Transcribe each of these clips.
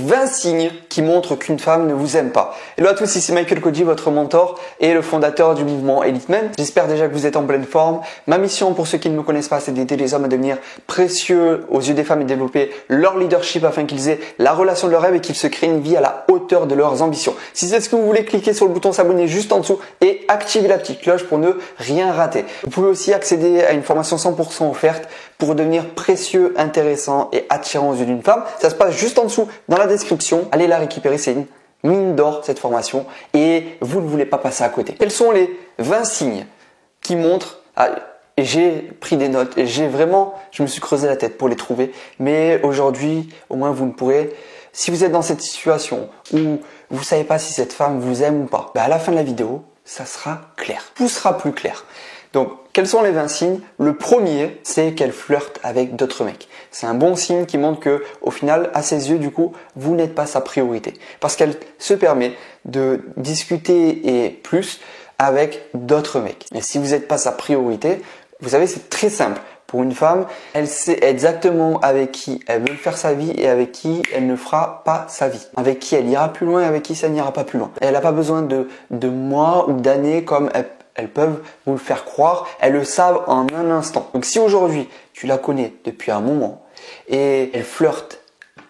20 signes qui montrent qu'une femme ne vous aime pas. Hello à tous, ici Michael Koji, votre mentor et le fondateur du mouvement Elite Men. J'espère déjà que vous êtes en pleine forme. Ma mission, pour ceux qui ne me connaissent pas, c'est d'aider les hommes à devenir précieux aux yeux des femmes et développer leur leadership afin qu'ils aient la relation de leur rêve et qu'ils se créent une vie à la hauteur de leurs ambitions. Si c'est ce que vous voulez, cliquez sur le bouton s'abonner juste en dessous et activez la petite cloche pour ne rien rater. Vous pouvez aussi accéder à une formation 100% offerte pour devenir précieux, intéressant et attirant aux yeux d'une femme. Ça se passe juste en dessous dans la description. Allez la récupérer, c'est une mine d'or cette formation et vous ne voulez pas passer à côté. Quels sont les 20 signes qui montrent... j'ai pris des notes et je me suis creusé la tête pour les trouver. Mais aujourd'hui, au moins vous ne pourrez... Si vous êtes dans cette situation où vous ne savez pas si cette femme vous aime ou pas, à la fin de la vidéo, ça sera clair. Tout sera plus clair. Donc, quels sont les 20 signes? Le premier, c'est qu'elle flirte avec d'autres mecs. C'est un bon signe qui montre que, au final, à ses yeux, du coup, vous n'êtes pas sa priorité. Parce qu'elle se permet de discuter et plus avec d'autres mecs. Et si vous n'êtes pas sa priorité, vous savez, c'est très simple. Pour une femme, elle sait exactement avec qui elle veut faire sa vie et avec qui elle ne fera pas sa vie. Avec qui elle ira plus loin et avec qui ça n'ira pas plus loin. Elle n'a pas besoin de mois ou d'années comme elles peuvent vous le faire croire. Elles le savent en un instant. Donc si aujourd'hui, tu la connais depuis un moment et elle flirte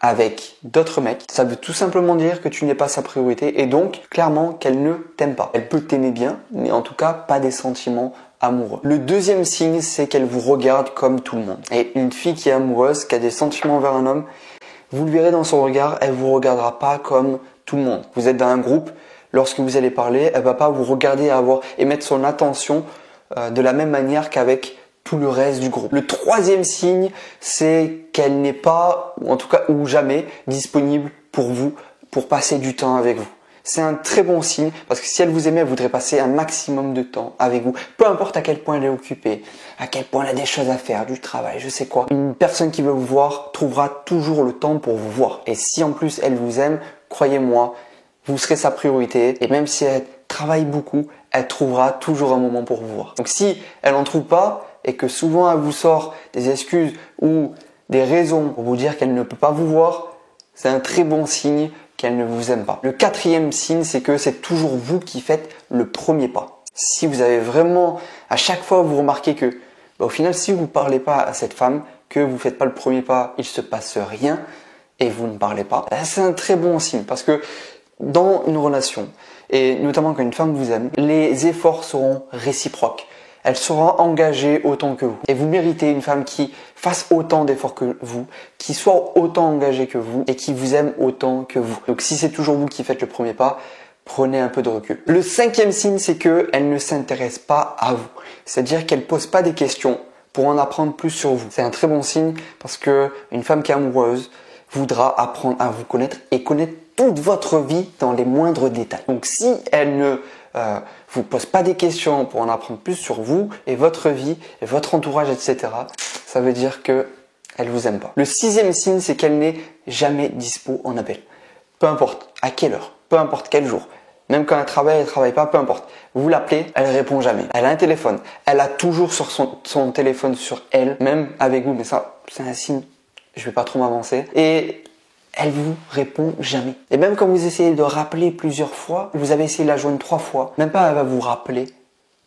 avec d'autres mecs, ça veut tout simplement dire que tu n'es pas sa priorité et donc clairement qu'elle ne t'aime pas. Elle peut t'aimer bien, mais en tout cas pas des sentiments amoureux. Le deuxième signe, c'est qu'elle vous regarde comme tout le monde. Et une fille qui est amoureuse, qui a des sentiments envers un homme, vous le verrez dans son regard, elle vous regardera pas comme tout le monde. Vous êtes dans un groupe, lorsque vous allez parler, elle va pas vous regarder et mettre son attention de la même manière qu'avec tout le reste du groupe. Le troisième signe, c'est qu'elle n'est pas, ou en tout cas ou jamais, disponible pour vous, pour passer du temps avec vous. C'est un très bon signe parce que si elle vous aimait, elle voudrait passer un maximum de temps avec vous. Peu importe à quel point elle est occupée, à quel point elle a des choses à faire, du travail, je sais quoi. Une personne qui veut vous voir trouvera toujours le temps pour vous voir. Et si en plus elle vous aime, croyez-moi, vous serez sa priorité. Et même si elle travaille beaucoup, elle trouvera toujours un moment pour vous voir. Donc si elle n'en trouve pas et que souvent elle vous sort des excuses ou des raisons pour vous dire qu'elle ne peut pas vous voir, c'est un très bon signe qu'elle ne vous aime pas. Le quatrième signe, c'est que c'est toujours vous qui faites le premier pas. Si vous avez vraiment, à chaque fois vous remarquez que, au final, si vous ne parlez pas à cette femme, que vous ne faites pas le premier pas, il ne se passe rien et vous ne parlez pas, c'est un très bon signe parce que dans une relation, et notamment quand une femme vous aime, les efforts seront réciproques. Elle sera engagée autant que vous. Et vous méritez une femme qui fasse autant d'efforts que vous, qui soit autant engagée que vous et qui vous aime autant que vous. Donc si c'est toujours vous qui faites le premier pas, prenez un peu de recul. Le cinquième signe, c'est qu'elle ne s'intéresse pas à vous. C'est-à-dire qu'elle ne pose pas des questions pour en apprendre plus sur vous. C'est un très bon signe parce que une femme qui est amoureuse voudra apprendre à vous connaître et connaître toute votre vie dans les moindres détails. Donc si elle ne vous pose pas des questions pour en apprendre plus sur vous et votre vie et votre entourage, etc., ça veut dire que elle vous aime pas. Le sixième signe, c'est qu'elle n'est jamais dispo en appel. Peu importe à quelle heure, peu importe quel jour, même quand elle travaille pas, peu importe. Vous l'appelez, elle répond jamais. Elle a un téléphone, elle a toujours sur son téléphone sur elle, même avec vous, mais ça, c'est un signe, je vais pas trop m'avancer. Et elle vous répond jamais. Et même quand vous essayez de rappeler plusieurs fois, vous avez essayé de la joindre 3 fois, même pas elle va vous rappeler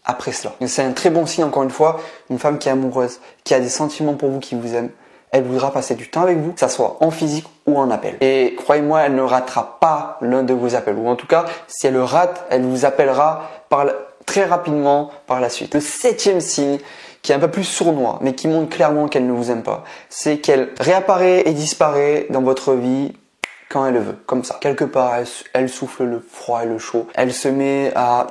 après cela. C'est un très bon signe, encore une fois, une femme qui est amoureuse, qui a des sentiments pour vous, qui vous aime, elle voudra passer du temps avec vous, que ça soit en physique ou en appel. Et croyez-moi, elle ne ratera pas l'un de vos appels. Ou en tout cas, si elle le rate, elle vous appellera très rapidement par la suite. Le septième signe, qui est un peu plus sournois, mais qui montre clairement qu'elle ne vous aime pas, c'est qu'elle réapparaît et disparaît dans votre vie quand elle le veut, comme ça. Quelque part, elle souffle le froid et le chaud. Elle se met à,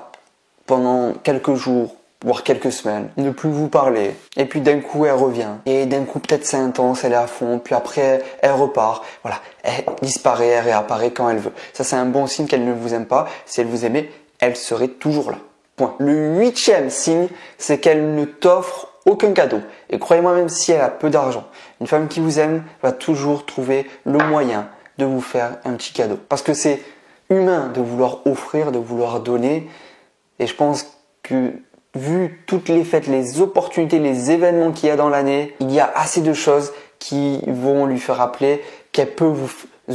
pendant quelques jours, voire quelques semaines, ne plus vous parler. Et puis d'un coup, elle revient. Et d'un coup, peut-être c'est intense, elle est à fond. Puis après, elle repart. Voilà, elle disparaît, elle réapparaît quand elle veut. Ça, c'est un bon signe qu'elle ne vous aime pas. Si elle vous aimait, elle serait toujours là. Point. Le huitième signe, c'est qu'elle ne t'offre aucun cadeau. Et croyez-moi, même si elle a peu d'argent, une femme qui vous aime va toujours trouver le moyen de vous faire un petit cadeau. Parce que c'est humain de vouloir offrir, de vouloir donner. Et je pense que vu toutes les fêtes, les opportunités, les événements qu'il y a dans l'année, il y a assez de choses qui vont lui faire rappeler qu'elle peut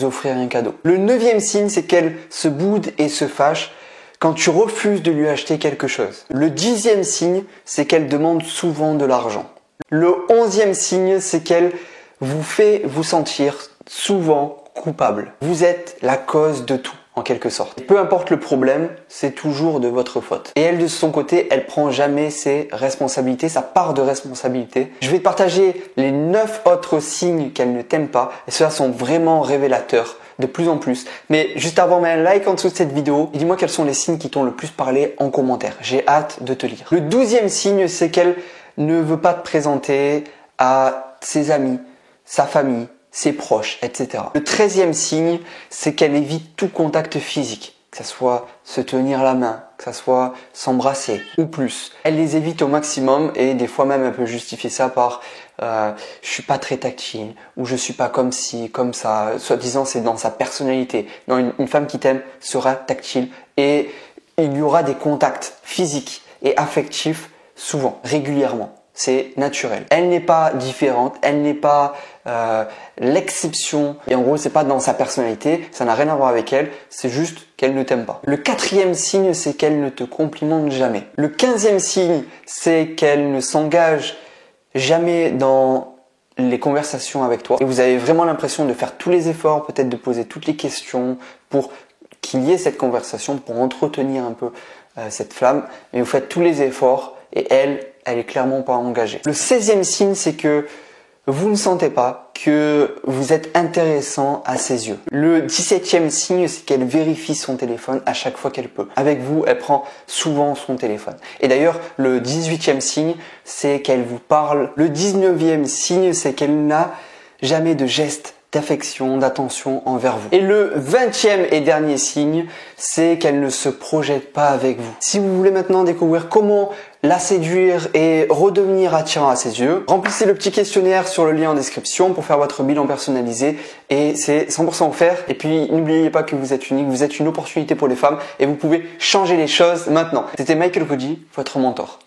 offrir un cadeau. Le 9e signe, c'est qu'elle se boude et se fâche quand tu refuses de lui acheter quelque chose. Le 10e signe, c'est qu'elle demande souvent de l'argent. Le 11e signe, c'est qu'elle vous fait vous sentir souvent coupable. Vous êtes la cause de tout, en quelque sorte. Peu importe le problème, c'est toujours de votre faute. Et elle, de son côté, elle prend jamais ses responsabilités, sa part de responsabilité. Je vais te partager les 9 autres signes qu'elle ne t'aime pas. Et ceux-là sont vraiment révélateurs de plus en plus. Mais juste avant, mets un like en dessous de cette vidéo et dis-moi quels sont les signes qui t'ont le plus parlé en commentaire. J'ai hâte de te lire. Le 12e signe, c'est qu'elle ne veut pas te présenter à ses amis, sa famille, ses proches, etc. Le 13e signe, c'est qu'elle évite tout contact physique, que ce soit se tenir la main, que ce soit s'embrasser ou plus. Elle les évite au maximum et des fois même elle peut justifier ça par je suis pas très tactile ou je suis pas comme ci, comme ça. Soi-disant c'est dans sa personnalité. Non, une femme qui t'aime sera tactile et il y aura des contacts physiques et affectifs souvent, régulièrement. C'est naturel. Elle n'est pas différente, elle n'est pas l'exception. Et en gros, c'est pas dans sa personnalité, ça n'a rien à voir avec elle, c'est juste qu'elle ne t'aime pas. Le 4e signe, c'est qu'elle ne te complimente jamais. Le 15e signe, c'est qu'elle ne s'engage jamais dans les conversations avec toi. Et vous avez vraiment l'impression de faire tous les efforts, peut-être de poser toutes les questions pour qu'il y ait cette conversation, pour entretenir un peu cette flamme. Mais vous faites tous les efforts et elle est clairement pas engagée. Le 16e signe, c'est que vous ne sentez pas que vous êtes intéressant à ses yeux. Le 17e signe, c'est qu'elle vérifie son téléphone à chaque fois qu'elle peut. Avec vous, elle prend souvent son téléphone. Et d'ailleurs, le 18e signe, c'est qu'elle vous parle. Le 19e signe, c'est qu'elle n'a jamais de geste d'affection, d'attention envers vous. Et le 20e et dernier signe, c'est qu'elle ne se projette pas avec vous. Si vous voulez maintenant découvrir comment la séduire et redevenir attirant à ses yeux, remplissez le petit questionnaire sur le lien en description pour faire votre bilan personnalisé et c'est 100% offert. Et puis n'oubliez pas que vous êtes unique, vous êtes une opportunité pour les femmes et vous pouvez changer les choses maintenant. C'était Michael Koji, votre mentor.